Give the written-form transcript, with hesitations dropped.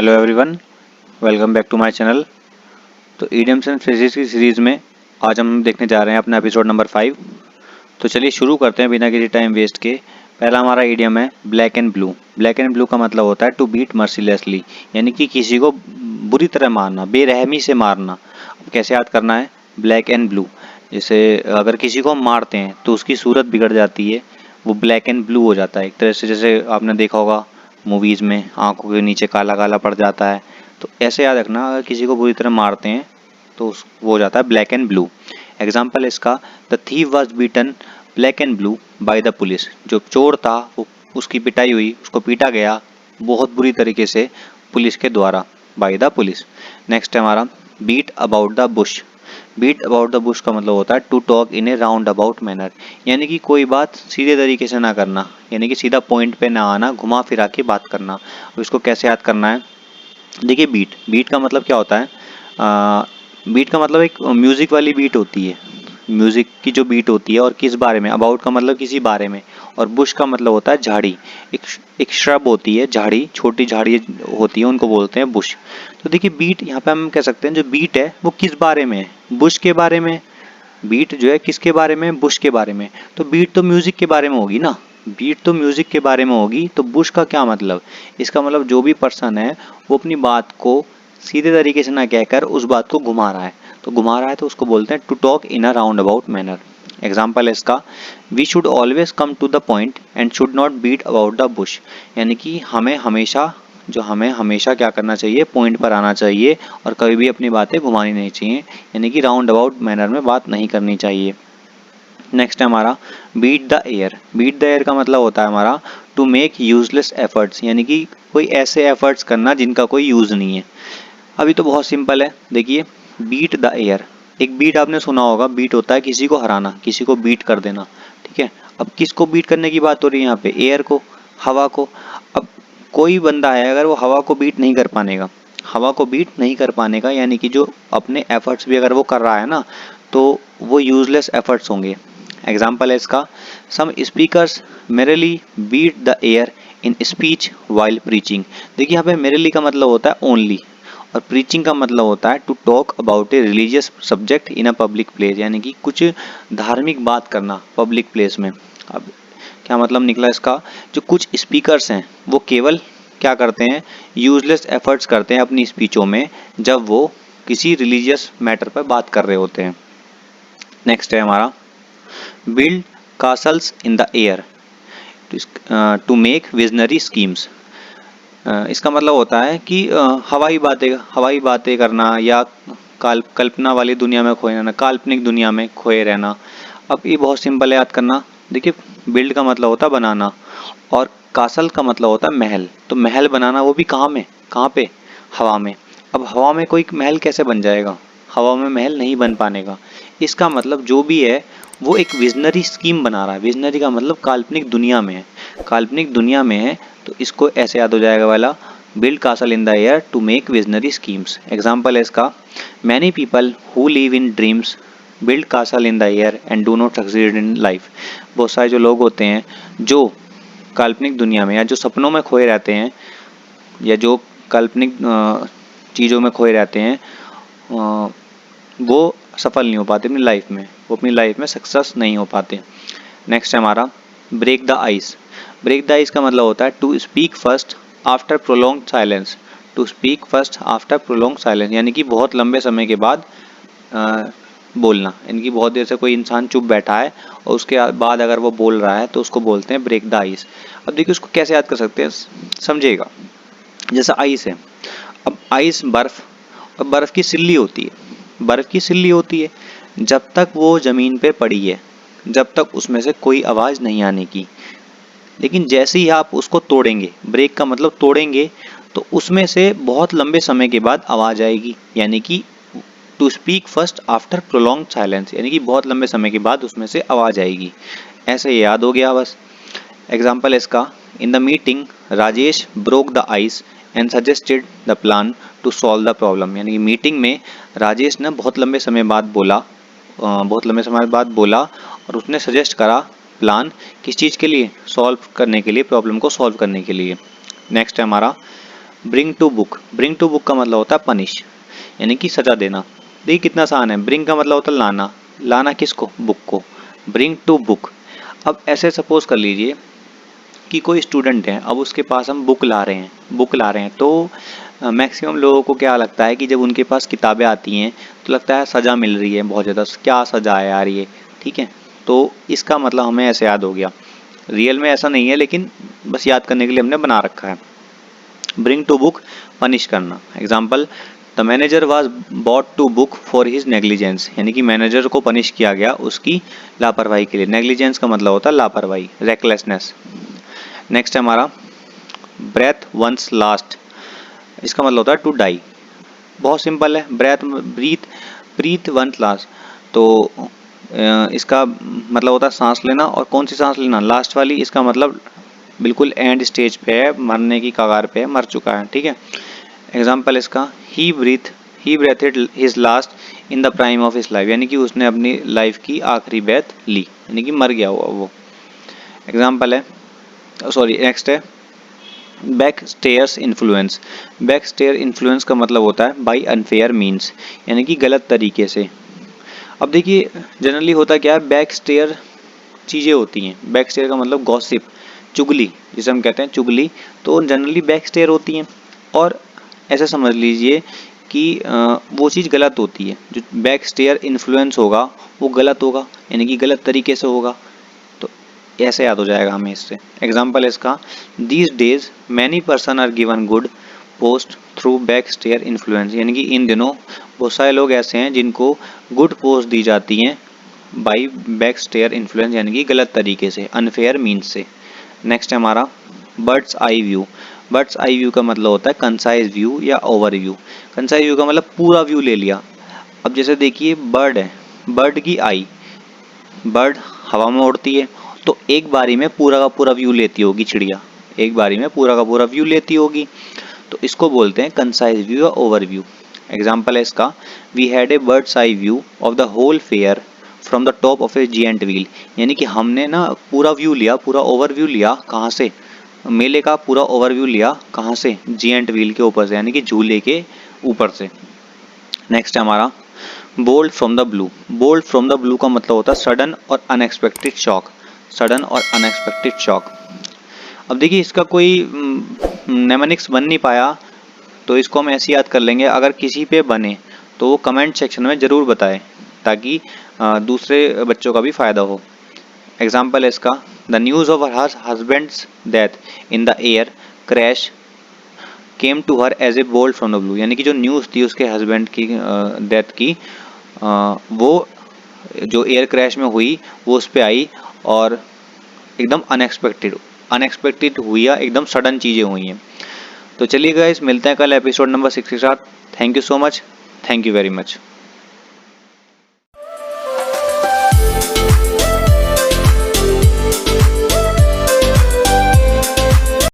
Hello everyone, welcome back to my channel. तो idioms and phrases की series में आज हम देखने जा रहे हैं अपना एपिसोड नंबर 5। तो चलिए शुरू करते हैं बिना किसी टाइम वेस्ट के। पहला हमारा ईडियम है black and blue. Black and blue का मतलब होता है टू बीट मर्सीलेसली, यानी कि किसी को बुरी तरह मारना, बेरहमी से मारना। अब कैसे याद करना है ब्लैक एंड ब्लू? जैसे अगर किसी को हम मारते हैं तो उसकी सूरत बिगड़ जाती है, वो ब्लैक एंड ब्लू हो जाता है एक तरह से। जैसे आपने देखा होगा मूवीज़ में आंखों के नीचे काला काला पड़ जाता है। तो ऐसे याद रखना, अगर किसी को बुरी तरह मारते हैं तो वो हो जाता है ब्लैक एंड ब्लू। एग्जाम्पल इसका, the thief was beaten black and blue by the police. जो चोर था वो उसकी पिटाई हुई, उसको पीटा गया बहुत बुरी तरीके से पुलिस के द्वारा, बाय द पुलिस। नेक्स्ट है हमारा beat about the bush. Beat about the bush का मतलब होता है to talk in a round about manner, यानी कि कोई बात सीधे तरीके से ना करना, यानी कि सीधा पॉइंट पे ना आना, घुमा फिरा के बात करना। अब इसको कैसे याद करना है? देखिए बीट का मतलब क्या होता है? बीट का मतलब एक म्यूजिक वाली बीट होती है, म्यूजिक की जो बीट होती है। और किस बारे में? अबाउट का मतलब किसी बारे में। और बुश का मतलब होता है झाड़ी। एक श्रब होती है, झाड़ी, छोटी झाड़ी होती है, उनको बोलते हैं बुश। तो देखिए बीट यहाँ पे हम कह सकते हैं जो बीट है वो किस बारे में है? बुश के बारे में। बीट जो है किसके बारे में? बुश के बारे में। तो बीट तो म्यूजिक के बारे में होगी ना, बीट तो म्यूजिक के बारे में होगी। तो बुश का क्या मतलब? इसका मतलब जो भी पर्सन है वो अपनी बात को सीधे तरीके से ना कहकर उस बात को घुमा रहा है। तो घुमा रहा है तो उसको बोलते हैं to talk in a round about manner. Example है इसका, we should always come to the point and should not beat about the bush. यानी कि हमें हमेशा क्या करना चाहिए? पॉइंट पर आना चाहिए और कभी भी अपनी बातें घुमानी नहीं चाहिए, यानी कि राउंड अबाउट मैनर में बात नहीं करनी चाहिए। नेक्स्ट है हमारा beat the air. Beat the air का मतलब होता है हमारा टू मेक यूजलेस एफर्ट्स, यानी कि कोई ऐसे एफर्ट्स करना जिनका कोई यूज नहीं है। अभी तो बहुत सिंपल है, देखिए बीट द एयर। एक बीट आपने सुना होगा, बीट होता है किसी को हराना, किसी को बीट कर देना, ठीक है। अब किसको बीट करने की बात हो रही है यहाँ पे? एयर को, हवा को। अब कोई बंदा है अगर वो हवा को बीट नहीं कर पानेगा, हवा को बीट नहीं कर पाने का, यानी कि जो अपने एफर्ट्स भी अगर वो कर रहा है ना, तो वो यूजलेस एफर्ट्स होंगे। एग्जाम्पल है इसका, some speakers merely beat the air in speech while preaching. देखिए यहाँ पे मेरेली का मतलब होता है ओनली, और प्रीचिंग का मतलब होता है to talk about a religious subject in a public place, यानी कि कुछ धार्मिक बात करना पब्लिक प्लेस में। अब क्या मतलब निकला इसका? जो कुछ स्पीकर्स हैं वो केवल क्या करते हैं? यूजलेस एफर्ट्स करते हैं अपनी स्पीचों में जब वो किसी रिलीजियस मैटर पर बात कर रहे होते हैं। नेक्स्ट है हमारा build castles in the air to make visionary schemes. इसका मतलब होता है कि हवाई बातें करना, या कल्पना वाली दुनिया में खोए रहना, काल्पनिक दुनिया में खोए रहना। अब ये बहुत सिंपल है याद करना। देखिए बिल्ड का मतलब होता है बनाना, और कासल का मतलब होता है महल। तो महल बनाना वो भी कहाँ में? कहाँ पे? हवा में। अब हवा में कोई महल कैसे बन जाएगा? हवा में महल नहीं बन पानेगा। इसका मतलब जो भी है वो एक विजनरी स्कीम बना रहा है। विजनरी का मतलब काल्पनिक दुनिया में है, काल्पनिक दुनिया में है। तो इसको ऐसे याद हो जाएगा वाला, build castle in the air to make visionary schemes. Example है इसका, many people who live in dreams build castle in the air and do not succeed in life. बहुत सारे जो लोग होते हैं जो काल्पनिक दुनिया में या जो सपनों में खोए रहते हैं, या जो काल्पनिक चीज़ों में खोए रहते हैं, वो सफल नहीं हो पाते अपनी लाइफ में, वो अपनी लाइफ में सक्सेस नहीं हो पाते। नेक्स्ट है हमारा break the ice. Break the ice का मतलब होता है to speak first after prolong silence. To speak first after prolong silence, यानी कि बहुत लंबे समय के बाद बोलना, यानी कि बहुत देर से कोई इंसान चुप बैठा है और उसके बाद अगर वो बोल रहा है तो उसको बोलते हैं ब्रेक द आइस। अब देखिए उसको कैसे याद कर सकते हैं, समझिएगा। जैसा आइस है, अब आइस बर्फ, और बर्फ की सिल्ली होती है, बर्फ की सिल्ली होती है। जब तक वो ज़मीन पे पड़ी है, जब तक उसमें से कोई आवाज़ नहीं आने की, लेकिन जैसे ही आप उसको तोड़ेंगे, ब्रेक का मतलब तोड़ेंगे, तो उसमें से बहुत लंबे समय के बाद आवाज़ आएगी। यानी कि to speak first after prolong silence, यानी कि बहुत लंबे समय के बाद उसमें से आवाज़ आएगी। ऐसे याद हो गया बस। एग्जाम्पल है इसका, in the meeting Rajesh broke the ice and suggested the plan to solve the problem. यानी कि मीटिंग में राजेश ने बहुत लंबे समय बाद बोला और उसने सजेस्ट करा प्लान, किस चीज़ के लिए? सॉल्व करने के लिए, प्रॉब्लम को सॉल्व करने के लिए। नेक्स्ट है हमारा bring to book, bring to book का मतलब होता है पनिश, यानी कि सजा देना। देखिए कितना आसान है, ब्रिंग का मतलब होता है लाना, लाना किसको, बुक को, ब्रिंग टू बुक। अब ऐसे सपोज कर लीजिए कि कोई स्टूडेंट है, अब उसके पास हम बुक ला रहे हैं तो मैक्सिमम लोगों को क्या लगता है कि जब उनके पास किताबें आती हैं तो लगता है सज़ा मिल रही है बहुत ज़्यादा, क्या सज़ा है यार ये, ठीक है। तो इसका मतलब हमें ऐसे याद हो गया, रियल में ऐसा नहीं है लेकिन बस याद करने के लिए हमने बना रखा है। ब्रिंग टू बुक, पनिश करना। Example, the manager was brought to book for his negligence, यानी कि मैनेजर को पनिश किया गया उसकी लापरवाही के लिए। नेग्लिजेंस का मतलब होता है लापरवाही, रेकलेसनेस। नेक्स्ट है हमारा ब्रेथ वंस लास्ट, इसका मतलब होता है टू डाई। बहुत सिंपल है, ब्रीथ वंस लास्ट, तो इसका मतलब होता है सांस लेना, और कौन सी सांस लेना, लास्ट वाली। इसका मतलब बिल्कुल एंड स्टेज पे है, मरने की कगार पे है, मर चुका है, ठीक है। एग्जाम्पल इसका, he breathed his last in the prime of his life, यानी कि उसने अपनी लाइफ की आखिरी ब्रेथ ली, यानी कि मर गया हुआ वो। एग्जाम्पल है, सॉरी नेक्स्ट है back stairs influence. Back stair influence का मतलब होता है बाई अनफेयर मीन्स, यानी कि गलत तरीके से। अब देखिए जनरली होता क्या है, बैक स्टेयर चीज़ें होती हैं, बैक स्टेयर का मतलब गॉसिप, चुगली, जिसे हम कहते हैं चुगली, तो जनरली बैक स्टेयर होती हैं। और ऐसे समझ लीजिए कि वो चीज़ गलत होती है, जो बैक स्टेयर इन्फ्लुएंस होगा वो गलत होगा, यानी कि गलत तरीके से होगा, तो ऐसे याद हो जाएगा हमें इससे। एग्जाम्पल इसका, these days many person are given good post through back stair influence, यानी कि इन दिनों बहुत सारे लोग ऐसे हैं जिनको गुड पोस्ट दी जाती हैं बाई बैक स्टेयर इन्फ्लुएंस, यानी कि गलत तरीके से, अनफेयर मीन्स से। नेक्स्ट है हमारा birds eye view. Birds eye view का मतलब होता है कंसाइज व्यू या ओवर व्यू। कंसाइज व्यू का मतलब पूरा व्यू ले लिया। अब जैसे देखिए बर्ड है, बर्ड की आई, बर्ड हवा में उड़ती है तो एक बारी में पूरा का पूरा व्यू लेती होगी चिड़िया, एक बारी में पूरा का पूरा व्यू लेती होगी, तो इसको बोलते हैं कंसाइज व्यू या ओवर व्यू। एग्जाम्पल है इसका, we had a bird's eye view of the whole fair from the top of a giant wheel, यानी कि हमने ना पूरा व्यू लिया, पूरा ओवरव्यू लिया, कहाँ से, मेले का पूरा ओवरव्यू लिया, कहाँ से, जियंट व्हील के ऊपर से, यानी कि झूले के ऊपर से। नेक्स्ट है हमारा bolt from the blue. Bolt from the blue का मतलब होता है सडन और अनएक्सपेक्टेड शॉक, सडन और अनएक्सपेक्टेड शॉक। अब देखिए इसका कोई नेमोनिक्स बन नहीं पाया, तो इसको हम ऐसे याद कर लेंगे, अगर किसी पे बने तो वो कमेंट सेक्शन में ज़रूर बताएं ताकि दूसरे बच्चों का भी फ़ायदा हो। एग्जाम्पल है इसका, the news of her husband's death in the air crash came to her as a bolt from the blue, यानी कि जो न्यूज़ थी उसके हस्बैंड की डेथ की, वो जो एयर क्रैश में हुई वो उस पर आई, और एकदम अनएक्सपेक्टेड हुई या एकदम सडन चीज़ें हुई हैं। तो चलिए गाइस, मिलते हैं कल एपिसोड नंबर 6 के साथ। Thank you so much, thank you very much.